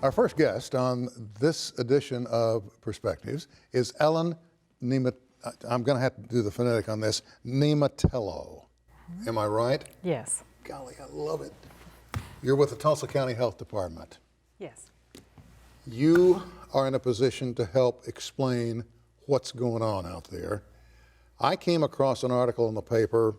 Our first guest on this edition of Perspectives is Ellen I'm going to have to do the phonetic on this, Niemitalo. Am I right? Yes. Golly, I love it. You're with the Tulsa County Health Department. Yes. You are in a position to help explain what's going on out there. I came across an article in the paper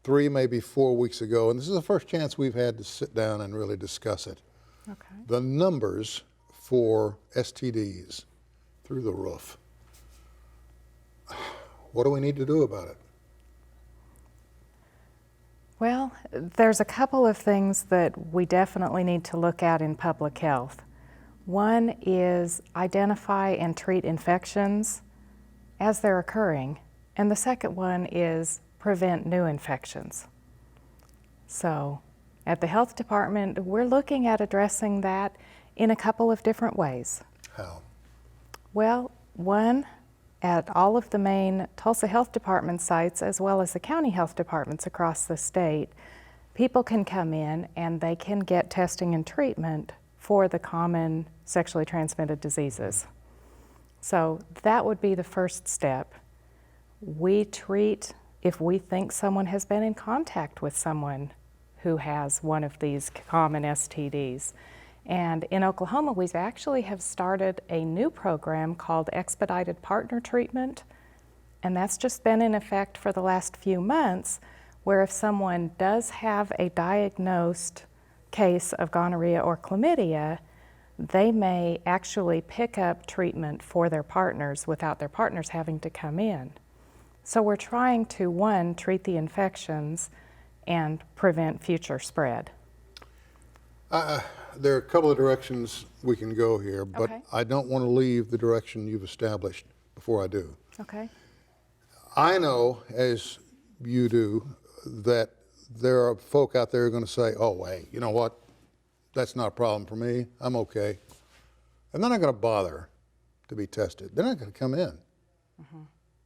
3, maybe 4 weeks ago, and this is the first chance we've had to sit down and really discuss it. Okay. The numbers for STDs through the roof. What do we need to do about it? Well, there's a couple of things that we definitely need to look at in public health. One is identify and treat infections as they're occurring, and the second one is prevent new infections. So, at the health department, we're looking at addressing that in a couple of different ways. How? Well, one, at all of the main Tulsa Health Department sites, as well as the county health departments across the state, people can come in and they can get testing and treatment for the common sexually transmitted diseases. So that would be the first step. We treat if we think someone has been in contact with someone who has one of these common STDs. And in Oklahoma, we actually have started a new program called Expedited Partner Treatment, and that's just been in effect for the last few months, where if someone does have a diagnosed case of gonorrhea or chlamydia, they may actually pick up treatment for their partners without their partners having to come in. So we're trying to, one, treat the infections and prevent future spread. There are a couple of directions we can go here, but Okay. I don't want to leave the direction you've established before I do. Okay. I know, as you do, that there are folk out there who are going to say, oh, hey, you know what? That's not a problem for me. I'm okay. And they're not going to bother to be tested. They're not going to come in. Mm-hmm.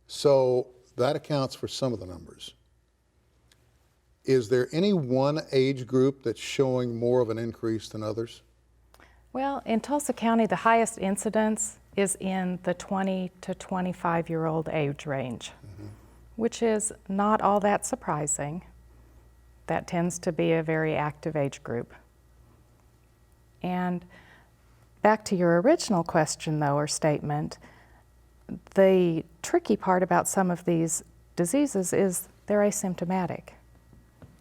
So that accounts for some of the numbers. Is there any one age group that's showing more of an increase than others? Well, in Tulsa County, the highest incidence is in the 20 to 25-year-old age range, which is not all that surprising. That tends to be a very active age group. And back to your original question, though, or statement, the tricky part about some of these diseases is they're asymptomatic.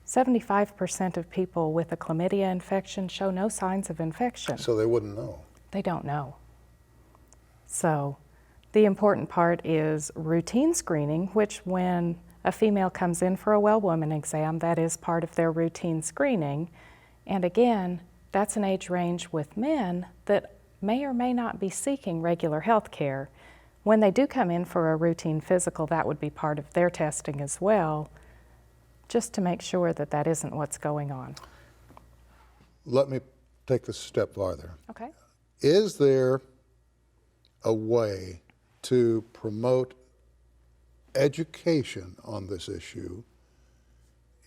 75% of people with a chlamydia infection show no signs of infection. So they wouldn't know. They don't know. So the important part is routine screening, which when a female comes in for a well woman exam, that is part of their routine screening. And again, that's an age range with men that may or may not be seeking regular health care. When they do come in for a routine physical, that would be part of their testing as well, just to make sure that that isn't what's going on. Let me take this a step farther. Okay. Is there a way to promote education on this issue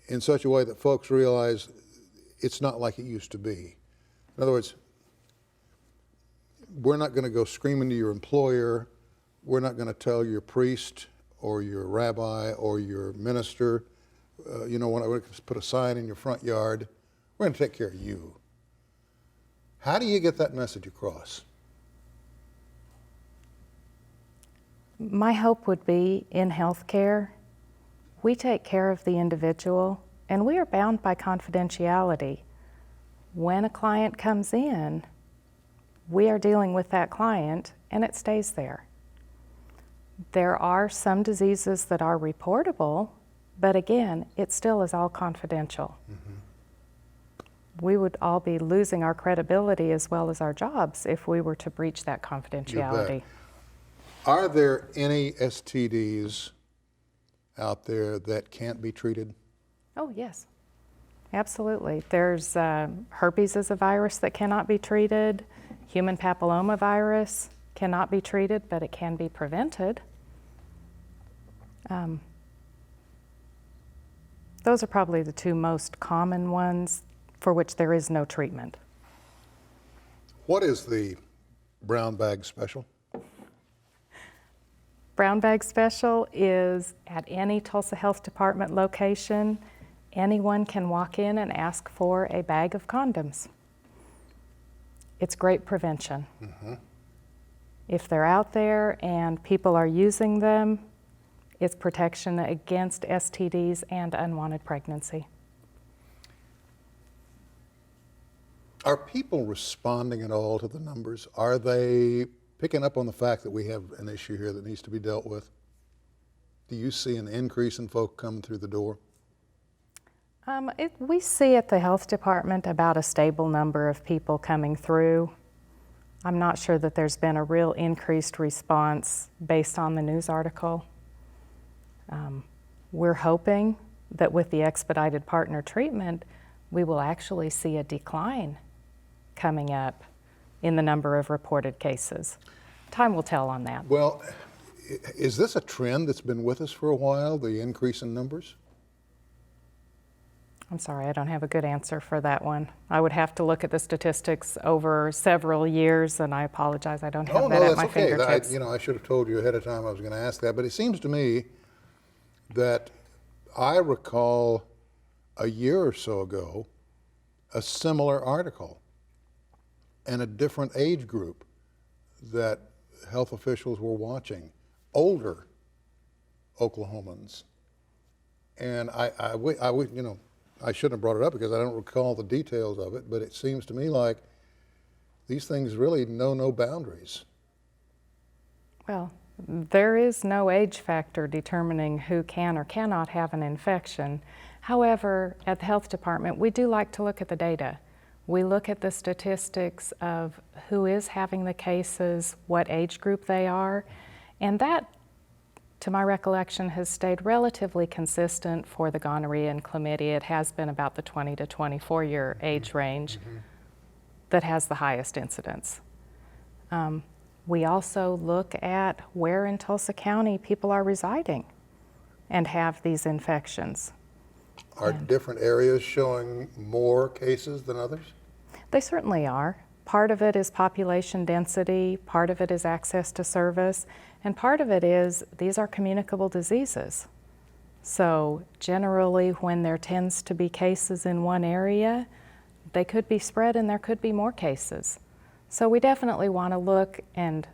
in such a way that folks realize it's not like it used to be? In other words, we're not going to go screaming to your employer. We're not going to tell your priest or your rabbi or your minister, you know, when I put a sign in your front yard, we're going to take care of you. How do you get that message across? My hope would be in healthcare, we take care of the individual and we are bound by confidentiality. When a client comes in, we are dealing with that client and it stays there. There are some diseases that are reportable, but again, it still is all confidential. Mm-hmm. We would all be losing our credibility as well as our jobs if we were to breach that confidentiality. Are there any STDs out there that can't be treated? Oh, yes. Absolutely. There's herpes is a virus that cannot be treated. Human papillomavirus cannot be treated, but it can be prevented. Those are probably the two most common ones for which there is no treatment. What is the brown bag special? Brown bag special is at any Tulsa Health Department location, anyone can walk in and ask for a bag of condoms. It's great prevention. If they're out there and people are using them, it's protection against STDs and unwanted pregnancy. Are people responding at all to the numbers? Are they picking up on the fact that we have an issue here that needs to be dealt with? Do you see an increase in folk coming through the door? We see at the health department about a stable number of people coming through. I'm not sure that there's been a real increased response based on the news article. We're hoping that with the expedited partner treatment, we will actually see a decline coming up in the number of reported cases. Time will tell on that. Well, is this a trend that's been with us for a while, the increase in numbers? I'm sorry, I don't have a good answer for that one. I would have to look at the statistics over several years, and I apologize, I don't have that at my fingertips. I should have told you ahead of time I was going to ask that, but it seems to me that I recall a year or so ago a similar article and a different age group that health officials were watching, older Oklahomans. And I shouldn't have brought it up because I don't recall the details of it, but it seems to me like these things really know no boundaries. Well, there is no age factor determining who can or cannot have an infection. However, at the health department, we do like to look at the data. We look at the statistics of who is having the cases, what age group they are, and that, to my recollection, has stayed relatively consistent for the gonorrhea and chlamydia. It has been about the 20 to 24 year age range that has the highest incidence. We also look at where in Tulsa County people are residing and have these infections. Are different areas showing more cases than others? They certainly are. Part of it is population density, part of it is access to service, and part of it is these are communicable diseases. So generally when there tends to be cases in one area, they could be spread and there could be more cases. So we definitely want to look and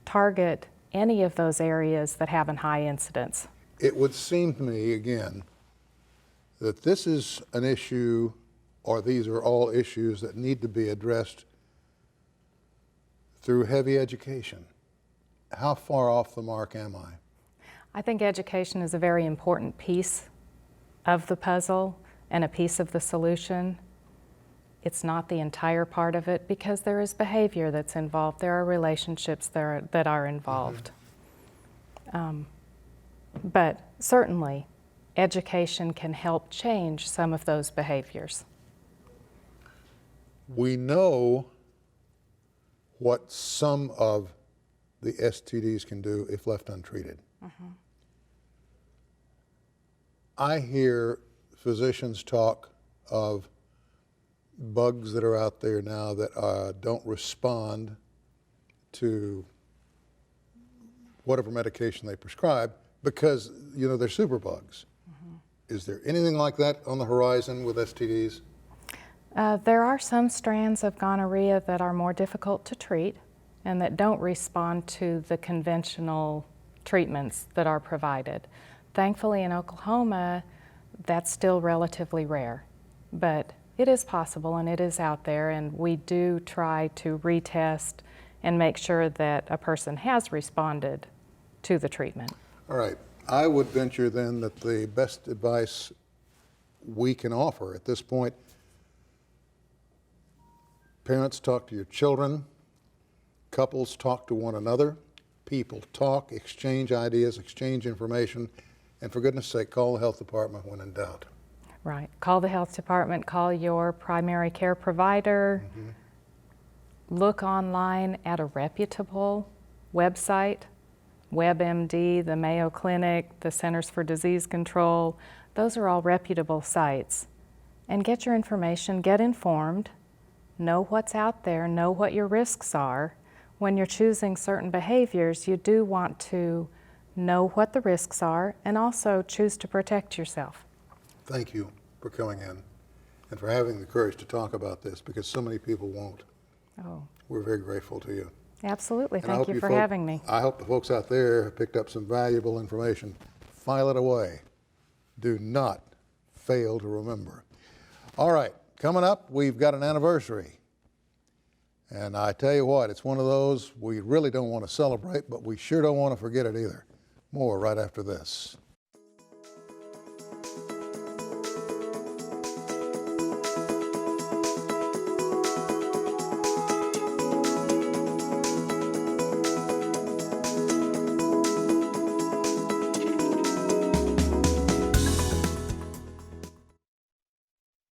target any of those areas that have a high incidence. It would seem to me, again, that this is an issue, or these are all issues that need to be addressed through heavy education. How far off the mark am I? I think education is a very important piece of the puzzle and a piece of the solution. It's not the entire part of it because there is behavior that's involved. There are relationships that are involved. But certainly, education can help change some of those behaviors. We know what some of the STDs can do if left untreated. I hear physicians talk of bugs that are out there now that don't respond to whatever medication they prescribe because, they're superbugs. Is there anything like that on the horizon with STDs? There are some strands of gonorrhea that are more difficult to treat and that don't respond to the conventional treatments that are provided. Thankfully in Oklahoma, that's still relatively rare, but it is possible and it is out there, and we do try to retest and make sure that a person has responded to the treatment. All right. I would venture then that the best advice we can offer at this point, parents, talk to your children, couples, talk to one another, people talk, exchange ideas, exchange information, and for goodness sake, call the health department when in doubt. Right. Call the health department, call your primary care provider, look online at a reputable website, WebMD, the Mayo Clinic, the Centers for Disease Control. Those are all reputable sites. And get your information, get informed, know what's out there, know what your risks are. When you're choosing certain behaviors, you do want to know what the risks are and also choose to protect yourself. Thank you for coming in and for having the courage to talk about this, because so many people won't. Oh, We're very grateful to you. absolutely. And I Thank hope you for folk- having me. I hope the folks out there have picked up some valuable information. File it away. Do not fail to remember. All right, coming up, we've got an anniversary. And I tell you what, it's one of those we really don't want to celebrate, but we sure don't want to forget it either. More right after this.